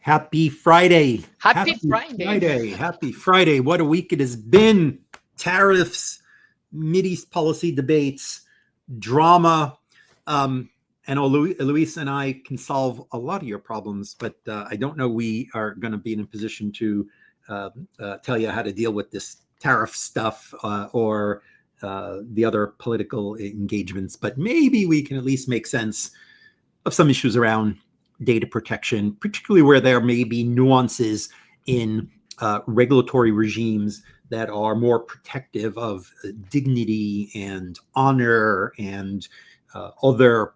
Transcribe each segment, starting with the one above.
Happy Friday. Happy Friday. Happy Friday. What a week it has been. Tariffs, Mideast policy debates, drama. And Eloïse and I can solve a lot of your problems, but I don't know we are going to be in a position to tell you how to deal with this tariff stuff or the other political engagements. But maybe we can at least make sense of some issues around data protection, particularly where there may be nuances in regulatory regimes that are more protective of dignity and honor and other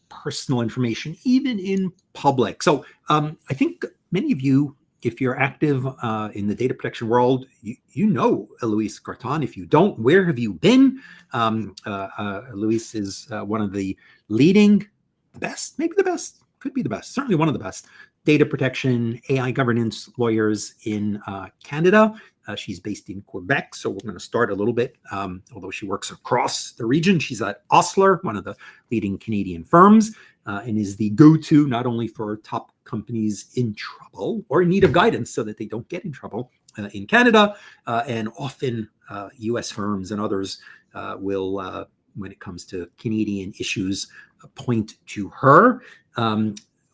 personal information, even in public. So I think many of you, if you're active in the data protection world, you know Eloïse Gratton. If you don't, where have you been? Eloïse is one of the leading, the best, maybe the best, could be the best, certainly one of the best data protection, AI governance lawyers in Canada. She's based in Quebec, so we're going to start a little bit, although she works across the region. She's at Osler, one of the leading Canadian firms, and is the go-to not only for top companies in trouble or in need of guidance so that they don't get in trouble in Canada, and often US firms and others will, when it comes to Canadian issues, point to her.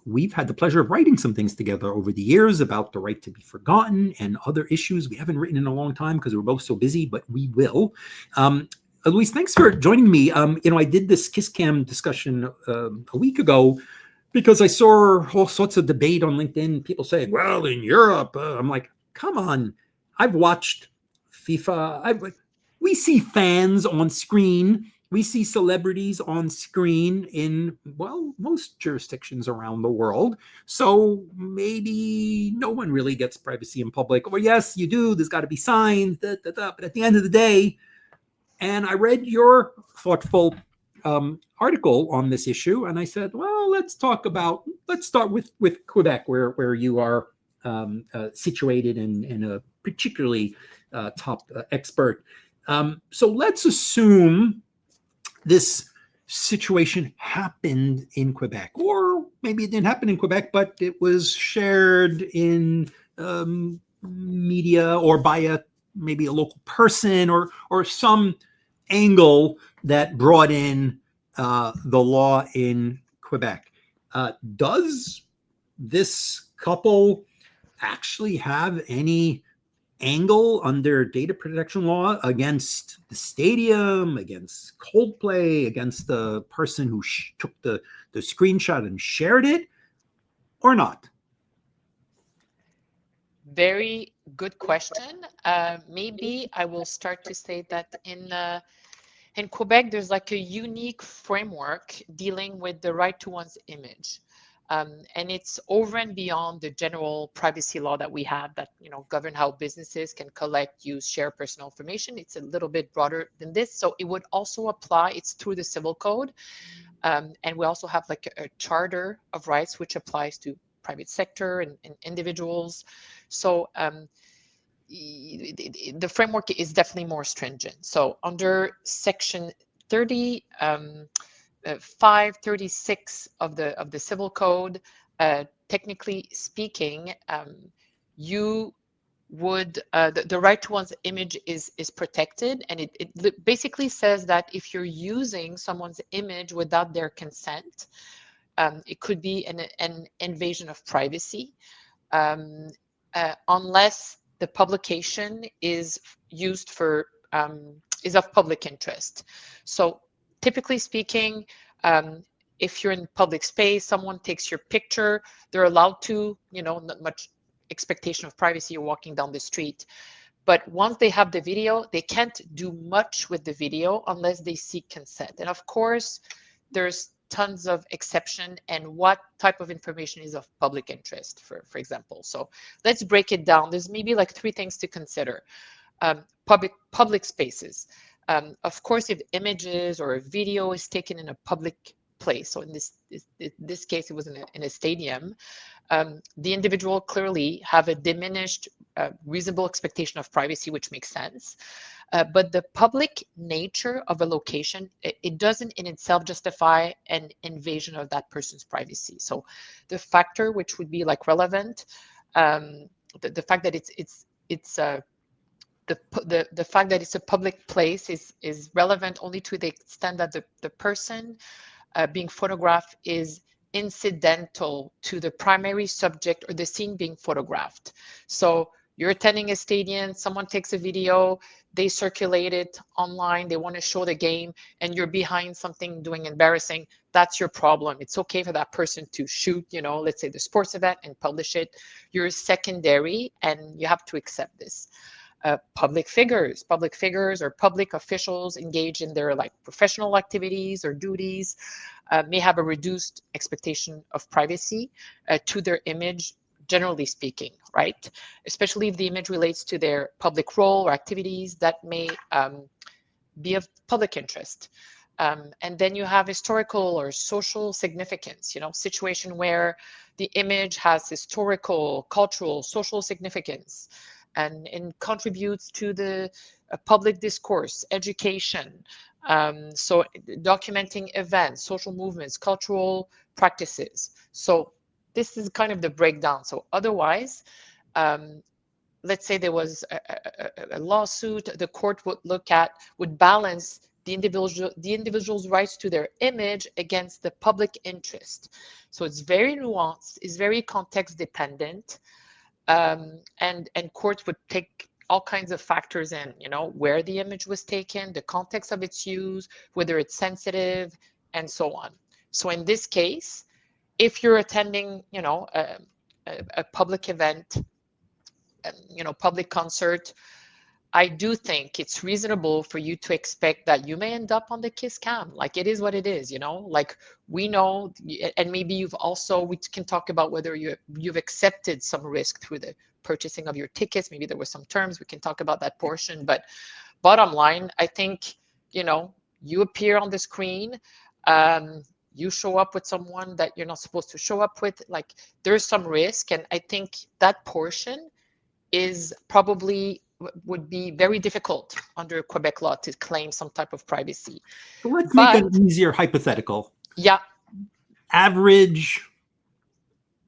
We've had the pleasure of writing some things together over the years about the right to be forgotten and other issues. We haven't written in a long time because we're both so busy, but we will. Eloïse, thanks for joining me. I did this KissCam discussion a week ago because I saw all sorts of debate on LinkedIn, people saying, well, in Europe, I'm like, come on. I've watched FIFA. We see fans on screen. We see celebrities on screen in, well, most jurisdictions around the world. So maybe no one really gets privacy in public. Or yes, you do. There's got to be signs. But at the end of the day, and I read your thoughtful article on this issue, and I said, well, let's start with Quebec, where you are situated and a particularly top expert. So let's assume this situation happened in Quebec, or maybe it didn't happen in Quebec, but it was shared in media or by maybe a local person or some angle that brought in the law in Quebec. Does this couple actually have any angle under data protection law against the stadium, against Coldplay, against the person who took the screenshot and shared it, or not? Very good question. Maybe I will start to say that in Quebec, there's like a unique framework dealing with the right to one's image. And it's over and beyond the general privacy law that we have that govern how businesses can collect, use, share personal information. It's a little bit broader than this. So it would also apply, it's through the civil code. And we also have like a charter of rights, which applies to private sector and individuals. So the framework is definitely more stringent. So under section 536 of the civil code, technically speaking, you would the right to one's image is protected, and it basically says that if you're using someone's image without their consent, it could be an invasion of privacy, unless the publication is used for is of public interest. So typically speaking, if you're in public space, someone takes your picture, they're allowed to, not much expectation of privacy, you're walking down the street. But once they have the video, they can't do much with the video unless they seek consent. And of course, there's tons of exception and what type of information is of public interest, for example. So let's break it down. There's maybe like 3 things to consider. Public spaces. Of course, if images or a video is taken in a public place, so in this case, it was in a stadium, the individual clearly have a diminished reasonable expectation of privacy, which makes sense. But the public nature of a location, it doesn't in itself justify an invasion of that person's privacy. So the factor which would be like relevant, the fact that the fact that it's a public place is relevant only to the extent that the person being photographed is incidental to the primary subject or the scene being photographed. So you're attending a stadium, someone takes a video, they circulate it online, they want to show the game, and you're behind something doing embarrassing. That's your problem. It's okay for that person to shoot, let's say the sports event and publish it. You're secondary, and you have to accept this. Public figures or public officials engaged in their like professional activities or duties may have a reduced expectation of privacy to their image, generally speaking, right? Especially if the image relates to their public role or activities that may be of public interest. And then you have historical or social significance, situation where the image has historical, cultural, social significance and contributes to the public discourse, education. So documenting events, social movements, cultural practices. So this is kind of the breakdown. So otherwise, let's say there was a lawsuit, the court would balance the individual's rights to their image against the public interest. So it's very nuanced, it's very context dependent. And courts would take all kinds of factors in, where the image was taken, the context of its use, whether it's sensitive, and so on. So in this case, if you're attending, a public event, public concert, I do think it's reasonable for you to expect that you may end up on the kiss cam. Like it is what it is, like we know, and maybe we can talk about whether you've accepted some risk through the purchasing of your tickets. Maybe there were some terms, we can talk about that portion, but bottom line, I think, you appear on the screen, you show up with someone that you're not supposed to show up with, like there's some risk. And I think that portion is probably would be very difficult under Quebec law to claim some type of privacy. So let's make an easier hypothetical. Yeah. Average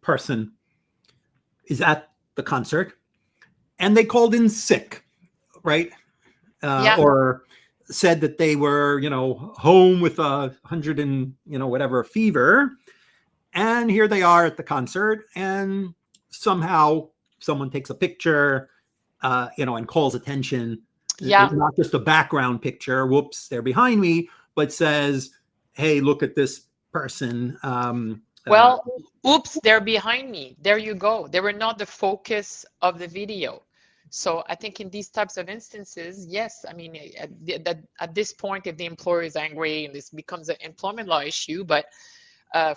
person is at the concert and they called in sick, right? Or said that they were, home with 100 and, whatever fever. And here they are at the concert and somehow someone takes a picture, and calls attention. Yeah. Not just a background picture. Whoops, they're behind me, but says, hey, look at this person. Oops, they're behind me. There you go. They were not the focus of the video. So I think in these types of instances, yes, I mean, at this point, if the employer is angry and this becomes an employment law issue, but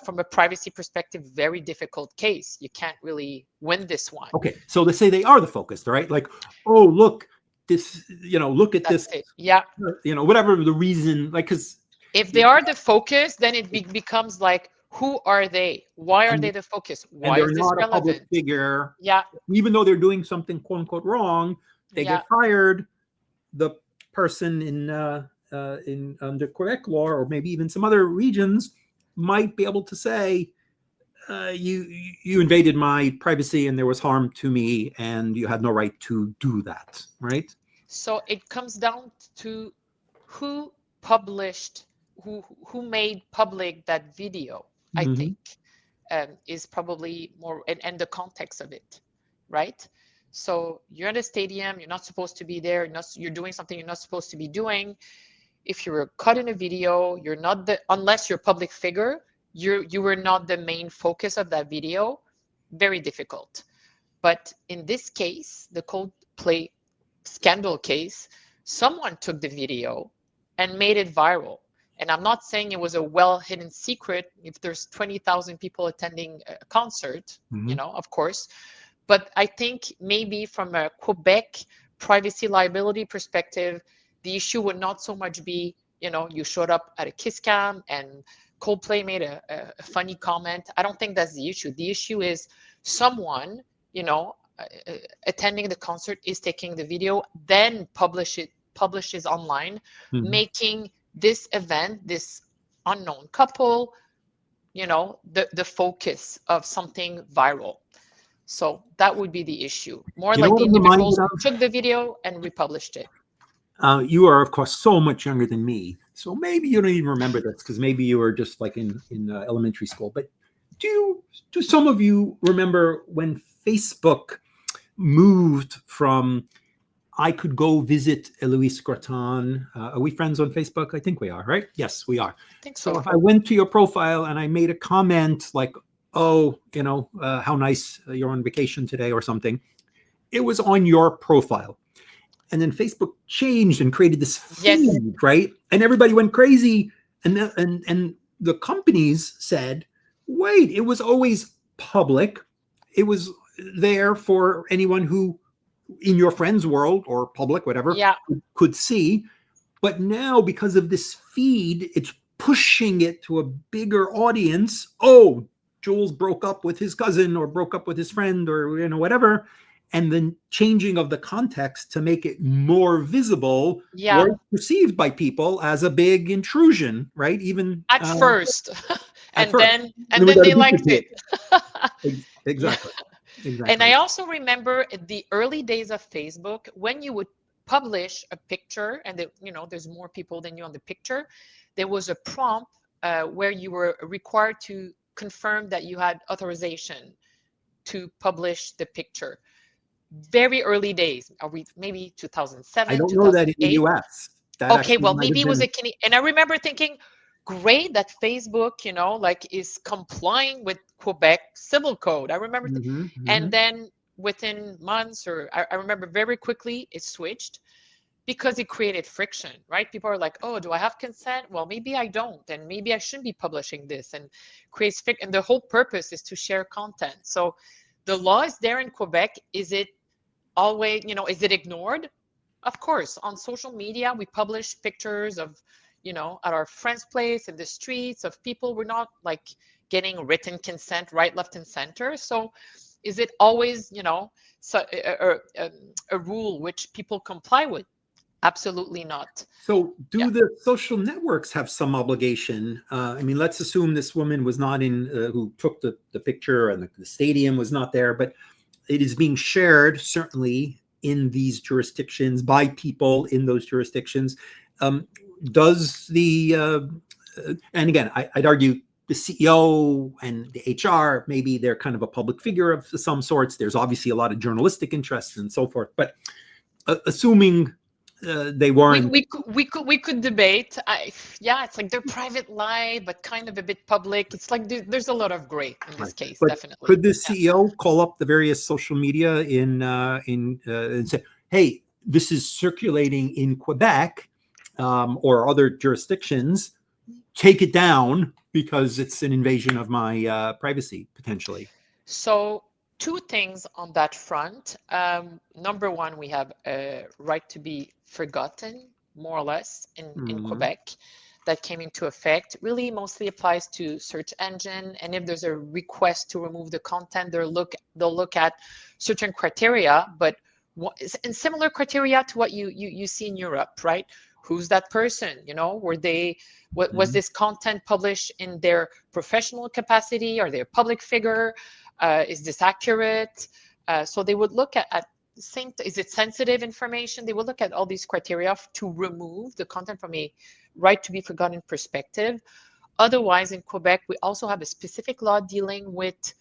from a privacy perspective, very difficult case. You can't really win this one. Okay, so let's say they are the focus, right? Like, oh, look, this, look at this. Yeah. Whatever the reason, like, because if they are the focus, then it becomes like, who are they? Why are they the focus? Why is this not relevant? A public figure. Yeah. Even though they're doing something quote unquote wrong, they get fired. The person in under Quebec law, or maybe even some other regions, might be able to say, you invaded my privacy and there was harm to me and you had no right to do that, right? So it comes down to who published, who made public that video, I think, is probably more, and the context of it, right? So you're at a stadium, you're not supposed to be there, you're doing something you're not supposed to be doing. If you're caught in a video, you're not unless you're a public figure, you were not the main focus of that video. Very difficult. But in this case, the Coldplay scandal case, someone took the video and made it viral. And I'm not saying it was a well-hidden secret if there's 20,000 people attending a concert, of course. But I think maybe from a Quebec privacy liability perspective, the issue would not so much be, you showed up at a kiss cam and Coldplay made a funny comment. I don't think that's the issue. The issue is someone, attending the concert is taking the video, then publish it publishes online, Mhm. making this event, this unknown couple, the focus of something viral. So that would be the issue. More You know like what the I'm reminded individuals of? took the video and republished it. You are, of course, so much younger than me, so maybe you don't even remember this because maybe you were just like in elementary school. But do some of you remember when Facebook moved from I could go visit Eloïse Gratton? Are we friends on Facebook? I think we are, right? Yes, we are. I think So so. if I went to your profile and I made a comment like, "Oh, how nice you're on vacation today," or something, it was on your profile. And then Facebook changed and created this Yes. feed, right? And everybody went crazy. And the companies said, wait, it was always public. It was there for anyone who in your friends' world or public, whatever, Yeah. could see. But now, because of this feed, it's pushing it to a bigger audience. Oh, Jules broke up with his cousin or broke up with his friend or whatever. And then changing of the context to make it more visible Yeah. was perceived by people as a big intrusion, right? Even At first. at and first. then And and then we then got they liked addicted it. to it. Yeah. Exactly. And I Exactly. also remember the early days of Facebook when you would publish a picture and there's more people than you on the picture. There was a prompt where you were required to confirm that you had authorization to publish the picture. Very early days. Are we maybe I 2007, don't know that in the 2008? US. That Okay, actually well, might maybe have it was been. a Canadian. And I remember thinking, great that Facebook, like is complying with Quebec civil code. I remember, Mhm, and mhm. then within months, or I remember very quickly, it switched because it created friction, right? People are like, oh, do I have consent? Well, maybe I don't, and maybe I shouldn't be publishing this, and creates friction. And the whole purpose is to share content. So the law is there in Quebec. Is it always, is it ignored? Of course, on social media, we publish pictures of, at our friend's place, in the streets, of people. We're not like getting written consent right, left, and center. So is it always, so a rule which people comply with? Absolutely not. So, do Yeah. the social networks have some obligation? I mean, let's assume this woman was not in, who took the picture, and the stadium was not there, but it is being shared certainly in these jurisdictions by people in those jurisdictions. Um, does and again, I'd argue the CEO and the HR, maybe they're kind of a public figure of some sorts. There's obviously a lot of journalistic interest and so forth, but assuming they We, weren't. we could we could we could debate. Yeah, it's like their private life, but kind of a bit public. It's like there's a lot of gray in this Right. case, But definitely. could the Yeah. CEO call up the various social media and say, "Hey, this is circulating in Quebec or other jurisdictions. Take it down because it's an invasion of my privacy potentially." So two things on that front. Number one, we have a right to be forgotten, more or less, in Mhm. Quebec that came into effect. Really mostly applies to search engine. And if there's a request to remove the content, they'll look at certain criteria, but and similar criteria to what you see in Europe, right? Who's that person? Were they, what was Mhm. this content published in their professional capacity? Are they a public figure? Is this accurate? So they would look at is it sensitive information? They would look at all these criteria to remove the content from a right to be forgotten perspective. Otherwise, in Quebec, we also have a specific law dealing with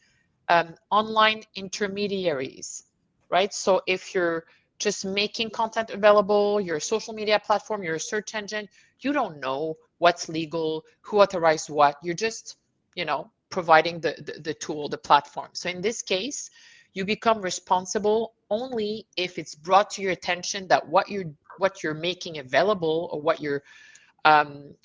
online intermediaries, right? So if you're just making content available, your social media platform, your search engine, you don't know what's legal, who authorized what. You're just, providing the tool, the platform. So in this case, you become responsible only if it's brought to your attention that what you're making available, or what you're um,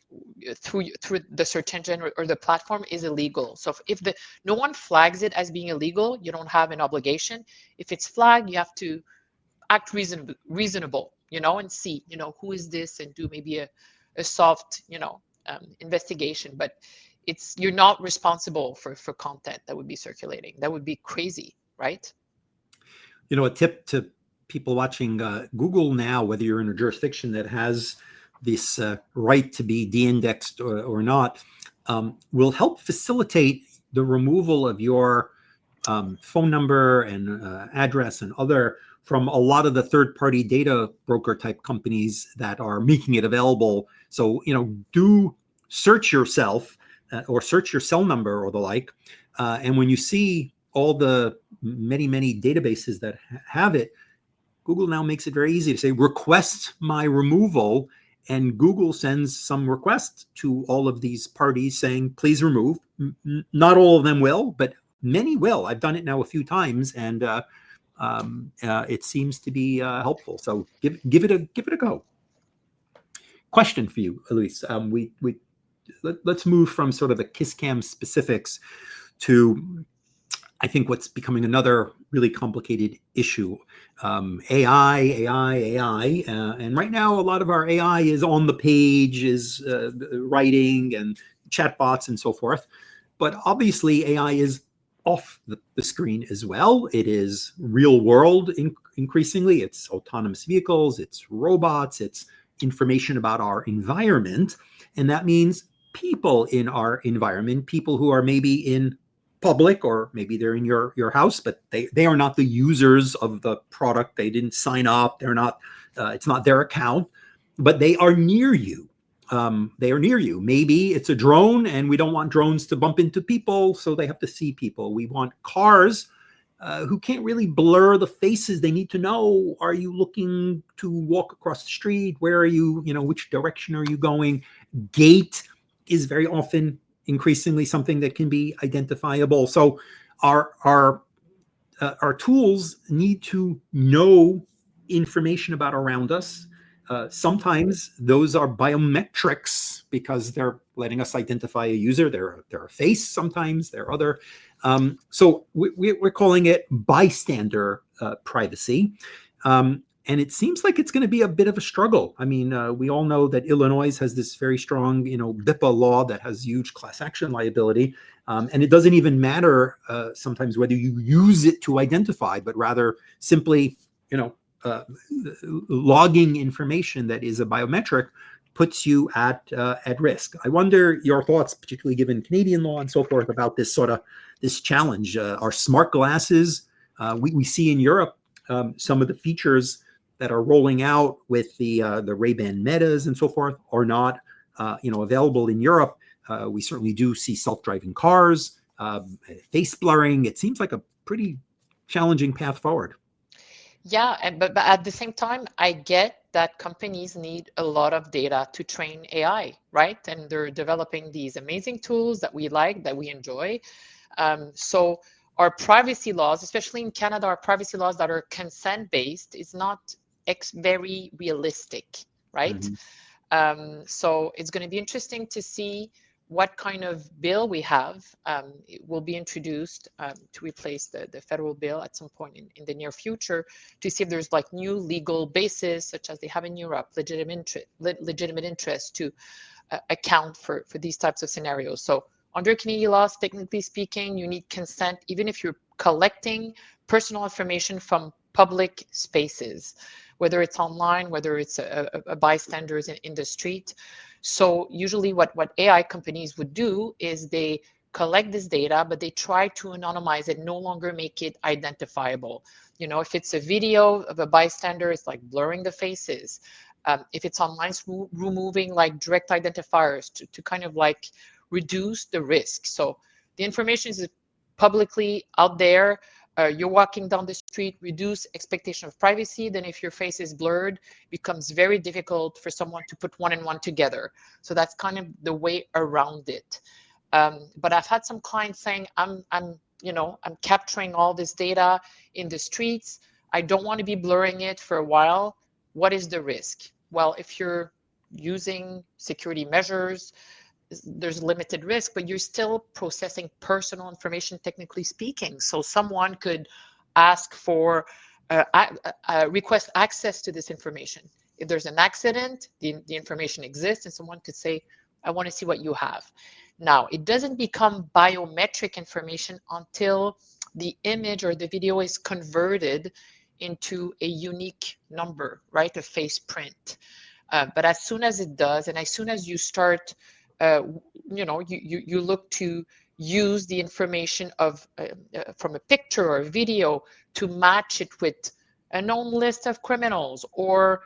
through the search engine, or the platform, is illegal. So if no one flags it as being illegal, you don't have an obligation. If it's flagged, you have to act reasonable, and see, who is this, and do maybe a soft, investigation. But you're not responsible for content that would be circulating. That would be crazy, right? A tip to people watching, Google now, whether you're in a jurisdiction that has this right to be de-indexed or not, will help facilitate the removal of your phone number and address and other from a lot of the third-party data broker type companies that are making it available. So, do search yourself or search your cell number or the like. And when you see all the many databases that have it, Google now makes it very easy to say, request my removal. And Google sends some request to all of these parties saying, please remove. Not all of them will, but many will. I've done it now a few times, and it seems to be helpful. So give it a go. Question for you, Eloïse. Let's move from sort of the KissCam specifics to, I think, what's becoming another really complicated issue. AI. And right now, a lot of our AI is on the page, is writing and chatbots and so forth. But obviously, AI is off the screen as well. It is real world increasingly. It's autonomous vehicles, it's robots, it's information about our environment. And that means people in our environment, people who are maybe in public, or maybe they're in your house, but they are not the users of the product. They didn't sign up. They're not, it's not their account, but they are near you. They are near you. Maybe it's a drone and we don't want drones to bump into people, so they have to see people. We want cars who can't really blur the faces. They need to know, are you looking to walk across the street? Where are you, which direction are you going? Gait is very often increasingly something that can be identifiable. So our tools need to know information about around us. Sometimes those are biometrics because they're letting us identify a user. They're a face. Sometimes they're other. So we're calling it bystander privacy. And it seems like it's going to be a bit of a struggle. I mean, we all know that Illinois has this very strong, BIPA law that has huge class action liability. And it doesn't even matter sometimes whether you use it to identify, but rather simply, logging information that is a biometric puts you at risk. I wonder your thoughts, particularly given Canadian law and so forth, about this challenge. Our smart glasses, we see in Europe some of the features that are rolling out with the Ray-Ban Metas and so forth are not available in Europe. We certainly do see self-driving cars, face blurring. It seems like a pretty challenging path forward. Yeah, but at the same time, I get that companies need a lot of data to train AI, right? And they're developing these amazing tools that we like, that we enjoy. So our privacy laws, especially in Canada, our privacy laws that are consent-based is not very realistic, right? Mm-hmm. So it's going to be interesting to see what kind of bill we have. It will be introduced to replace the federal bill at some point in the near future, to see if there's like new legal basis, such as they have in Europe, legitimate interest to account for these types of scenarios. So under Canadian laws, technically speaking, you need consent, even if you're collecting personal information from public spaces, whether it's online, whether it's a bystanders in the street. So usually what AI companies would do is they collect this data, but they try to anonymize it, no longer make it identifiable. If it's a video of a bystander, it's like blurring the faces. If it's online, it's removing like direct identifiers to kind of like reduce the risk. So the information is publicly out there. You're walking down the street, reduce expectation of privacy. Then if your face is blurred, it becomes very difficult for someone to put one and one together. So that's kind of the way around it. But I've had some clients saying, I'm capturing all this data in the streets. I don't want to be blurring it for a while. What is the risk? Well, if you're using security measures, there's limited risk, but you're still processing personal information, technically speaking. So someone could ask for, request access to this information. If there's an accident, the information exists, and someone could say, I want to see what you have. Now, it doesn't become biometric information until the image or the video is converted into a unique number, right? A face print. But as soon as it does, and as soon as you start, you look to use the information of from a picture or a video to match it with a known list of criminals, or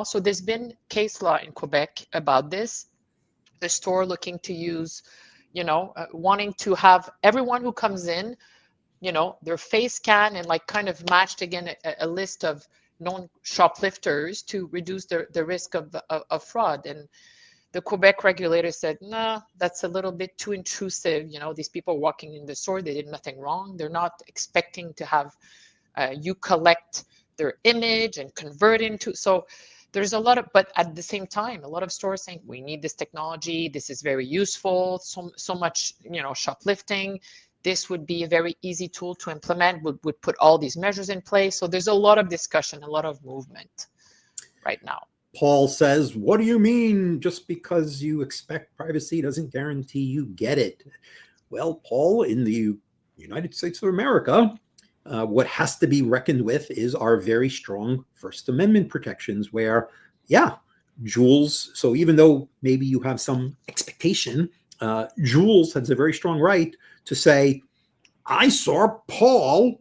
so there's been case law in Quebec about this. The store looking to use, wanting to have everyone who comes in, their face scan and like kind of matched again a list of known shoplifters to reduce the risk of fraud. And the Quebec regulator said, nah, that's a little bit too intrusive. These people walking in the store, they did nothing wrong. They're not expecting to have you collect their image and convert into. So there's a lot of, but at the same time, a lot of stores saying, we need this technology. This is very useful. So much, shoplifting. This would be a very easy tool to implement, would put all these measures in place. So there's a lot of discussion, a lot of movement right now. Paul says, what do you mean just because you expect privacy doesn't guarantee you get it? Well, Paul, in the United States of America, what has to be reckoned with is our very strong First Amendment protections where, yeah, Jules, so even though maybe you have some expectation, Jules has a very strong right to say, I saw Paul,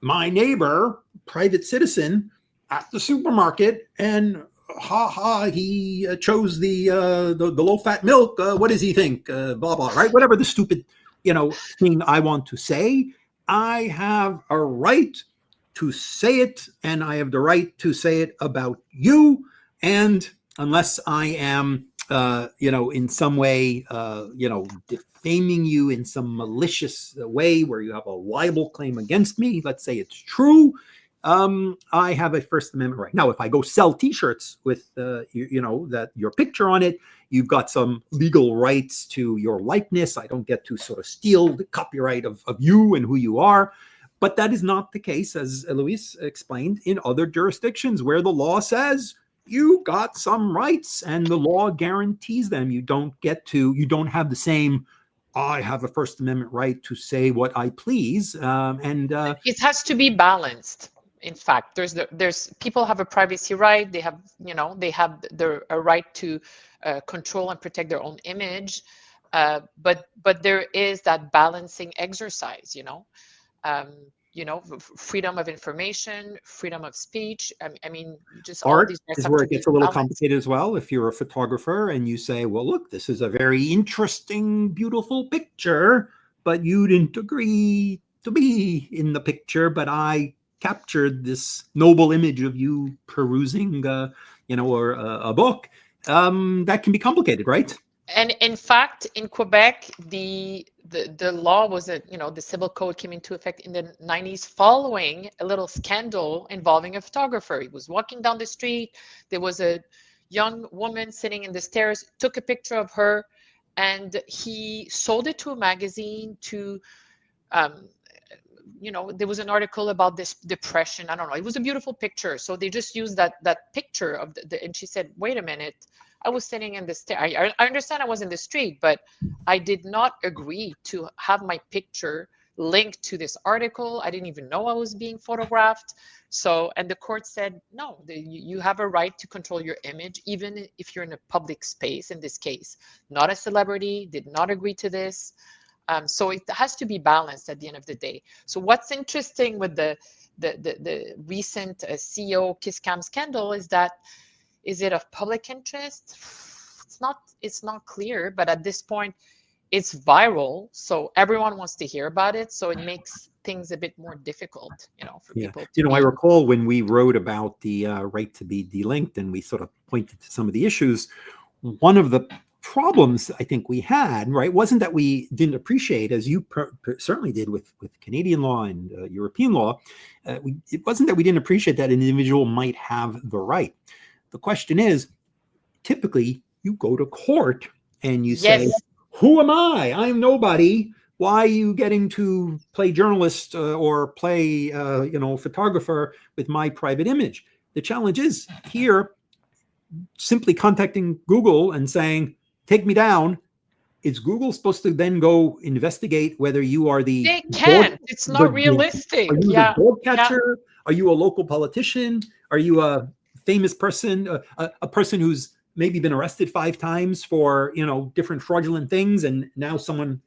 my neighbor, private citizen, at the supermarket, and he chose the low-fat milk. What does he think? Blah, blah, right? Whatever the stupid, thing I want to say, I have a right to say it, and I have the right to say it about you. And unless I am, in some way, defaming you in some malicious way where you have a libel claim against me, let's say it's true, I have a First Amendment right. Now, if I go sell T-shirts with, that your picture on it, you've got some legal rights to your likeness. I don't get to sort of steal the copyright of you and who you are. But that is not the case, as Eloïse explained, in other jurisdictions where the law says you got some rights and the law guarantees them. You don't have the same, I have a First Amendment right to say what I please. It has to be balanced. In fact, there's people have a privacy right. They have, a right to control and protect their own image. But there is that balancing exercise, freedom of information, freedom of speech. I mean, just all art these is where it gets a little complicated as well. If you're a photographer and you say, well, look, this is a very interesting, beautiful picture, but you didn't agree to be in the picture, but I captured this noble image of you perusing, or a book. That can be complicated, right? And in fact, in Quebec, the law was the civil code came into effect in the 90s following a little scandal involving a photographer. He was walking down the street. There was a young woman sitting in the stairs, took a picture of her, and he sold it to a magazine to, there was an article about this depression. I don't know. It was a beautiful picture. So they just used that picture of and she said, wait a minute. I was sitting in the I understand I was in the street, but I did not agree to have my picture linked to this article. I didn't even know I was being photographed. So, and the court said, no, you have a right to control your image, even if you're in a public space. In this case, not a celebrity, did not agree to this. So it has to be balanced at the end of the day. So what's interesting with the recent CEO kiss cam scandal is that, is it of public interest? It's not clear, but at this point it's viral, so everyone wants to hear about it, so it makes things a bit more difficult, for people to I recall when we wrote about the right to be delinked and we sort of pointed to some of the issues, one of the problems I think we had, right, wasn't that we didn't appreciate, as you certainly did with Canadian law and European law, it wasn't that we didn't appreciate that an individual might have the right. The question is, typically you go to court and you say, who am I? I'm nobody. Why are you getting to play journalist or play, photographer with my private image? The challenge is here, simply contacting Google and saying, take me down. Is Google supposed to then go investigate whether you are the They can't. It's not realistic. Are you the dog catcher? Are you a local politician? Are you a famous person, a person who's maybe been arrested 5 times for, different fraudulent things, and now someone,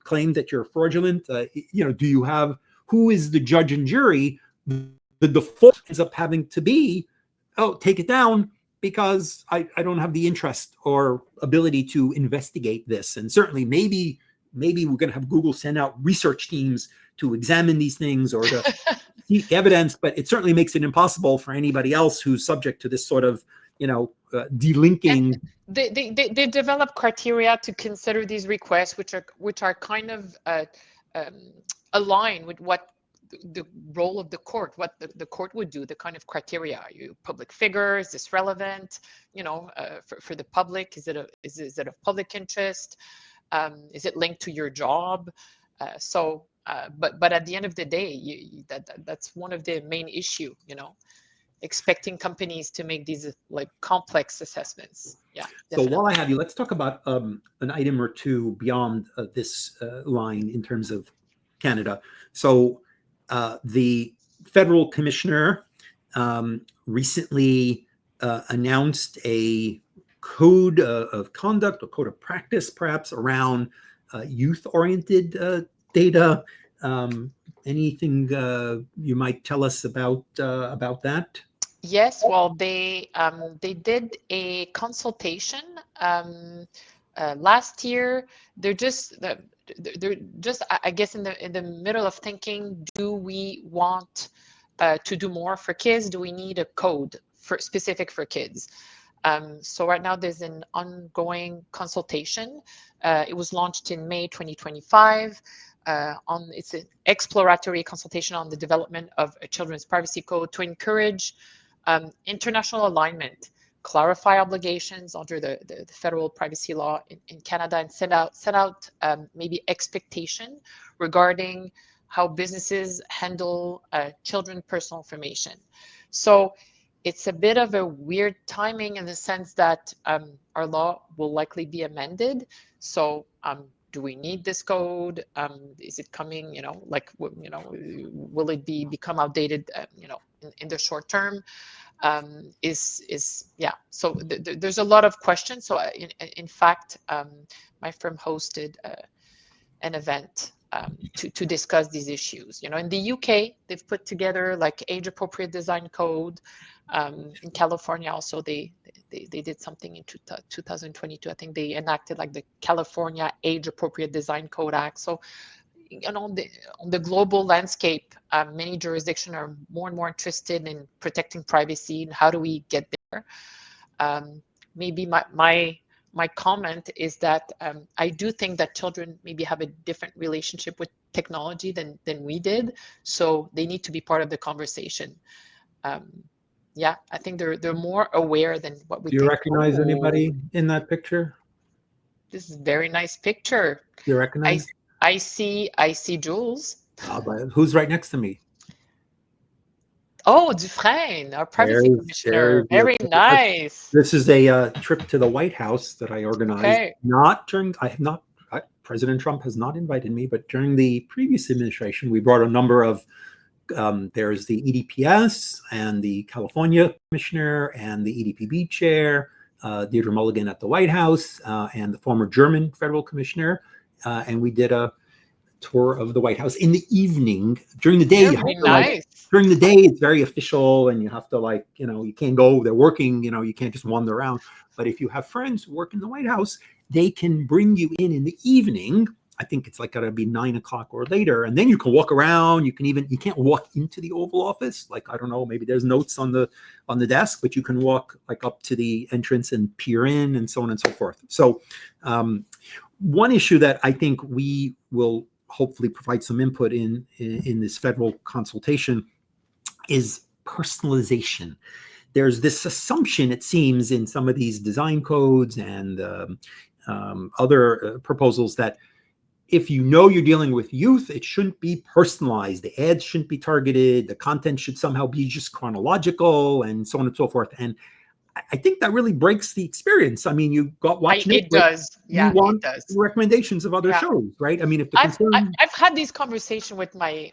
claimed that you're fraudulent? Do you have, who is the judge and jury? The default ends up having to be, oh, take it down, because I don't have the interest or ability to investigate this. And certainly maybe we're going to have Google send out research teams to examine these things or to seek evidence, but it certainly makes it impossible for anybody else who's subject to this sort of, delinking. And they develop criteria to consider these requests, which are kind of aligned with what the role of the court, what the court would do, the kind of criteria. Are you a public figure? Is this relevant? For the public, is it of public interest? Is it linked to your job? But at the end of the day, that's one of the main issue. Expecting companies to make these like complex assessments. Yeah. Definitely. So while I have you, let's talk about an item or two beyond this line in terms of Canada. So the federal commissioner recently announced a code of conduct or code of practice, perhaps, around youth-oriented data. Anything you might tell us about that? Yes, well, they did a consultation last year. They're just, I guess, in the middle of thinking: do we want to do more for kids? Do we need a code specific for kids? So right now there's an ongoing consultation. It was launched in May 2025. It's an exploratory consultation on the development of a children's privacy code to encourage international alignment, clarify obligations under the federal privacy law in Canada, and set out maybe expectation regarding how businesses handle children's personal information. So it's a bit of a weird timing in the sense that our law will likely be amended. So do we need this code? Is it coming, will it become outdated, in the short term? So there's a lot of questions. So in fact, my firm hosted an event to discuss these issues. In the UK, they've put together like age appropriate design code. In California also, they did something in 2022. I think they enacted like the California Age Appropriate Design Code Act. So, on the global landscape, many jurisdictions are more and more interested in protecting privacy. And how do we get there? Maybe my comment is that I do think that children maybe have a different relationship with technology than we did. So they need to be part of the conversation. Yeah, I think they're more aware than what we think. Do you recognize anybody in that picture? This is a very nice picture. Do you recognize? I see Jules. But who's right next to me? Oh, Dufresne, our privacy commissioner. Very nice. This is a trip to the White House that I organized. Okay. President Trump has not invited me, but during the previous administration, we brought a number of there's the EDPS and the California commissioner and the EDPB chair, Deirdre Mulligan at the White House, and the former German federal commissioner. And we did a tour of the White House in the evening. During the day, during the day, it's very official, and you have to you can't go. They're working. You can't just wander around. But if you have friends who work in the White House, they can bring you in the evening. I think it's got to be 9 o'clock or later, and then you can walk around. You can't walk into the Oval Office. I don't know, maybe there's notes on the desk, but you can walk up to the entrance and peer in, and so on and so forth. So, one issue that I think we will hopefully provide some input in this federal consultation is personalization. There's this assumption, it seems, in some of these design codes and other proposals that if you're dealing with youth, it shouldn't be personalized. The ads shouldn't be targeted. The content should somehow be just chronological, and so on and so forth. And I think that really breaks the experience. I mean, you watch Netflix, it does. Yeah, you want it does. recommendations of other shows, right? I mean, if the I've had these conversations with my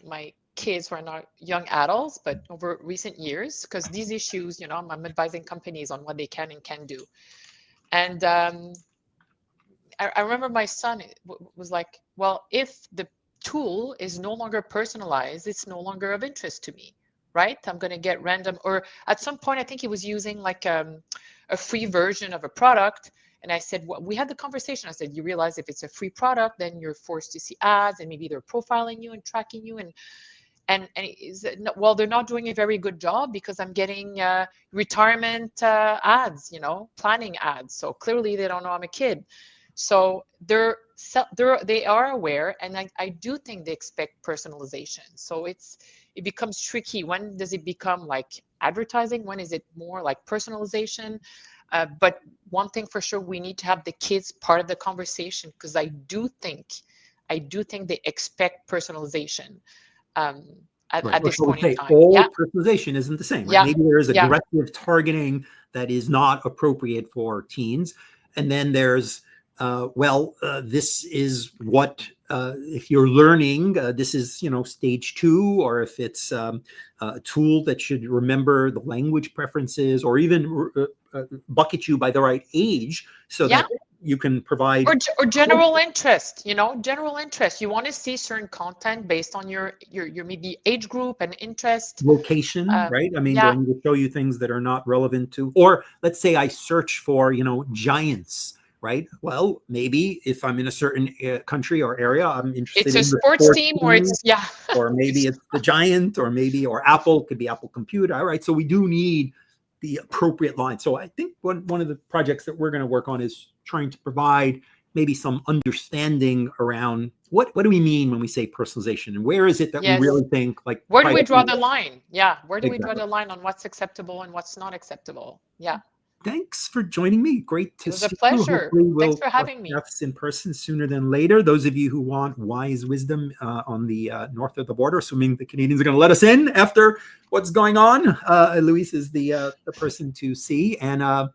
kids who are not young adults, but over recent years, because these issues, I'm advising companies on what they can and can't do. And I remember my son was like, well, if the tool is no longer personalized, it's no longer of interest to me, right? I'm going to get random, or at some point, I think he was using like a free version of a product. And I said, well, we had the conversation. I said, you realize if it's a free product, then you're forced to see ads, and maybe they're profiling you and tracking you. And well, they're not doing a very good job because I'm getting retirement ads, planning ads. So clearly they don't know I'm a kid. So they are aware, and I do think they expect personalization. So it becomes tricky. When does it become like advertising? When is it more like personalization? But one thing for sure, we need to have the kids part of the conversation, because I do think they expect personalization at this point in time. All Yeah. personalization isn't the same, right? Yeah. Maybe there is Yeah. aggressive targeting that is not appropriate for teens. And then there's, this is what, if you're learning, this is, stage 2, or if it's a tool that should remember the language preferences, or even bucket you by the right age, so Yeah. that you can provide or general interest, general interest. You want to see certain content based on your maybe age group and interest. Location, right? I mean, Yeah. going to show you things that are not relevant to, or let's say I search for, giants, right? Well, maybe if I'm in a certain country or area, I'm interested It's a in the sports team, or it's, yeah. or maybe it's the giant, or Apple, could be Apple Computer. All right. So we do need the appropriate line. So I think one of the projects that we're going to work on is trying to provide maybe some understanding around what do we mean when we say personalization, and where is it that Yes. we really think, like, where do we draw the line? Yeah. Where do we draw Exactly. the line on what's acceptable and what's not acceptable? Yeah. Thanks for joining me. Great to It was a see pleasure. you. Hopefully we'll Thanks for having me. cross paths in person sooner than later. Those of you who want wise wisdom on the north of the border, assuming the Canadians are going to let us in after what's going on, Eloïse is the person to see. And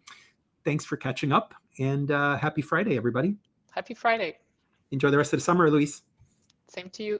thanks for catching up. And happy Friday, everybody. Happy Friday. Enjoy the rest of the summer, Eloïse. Same to you.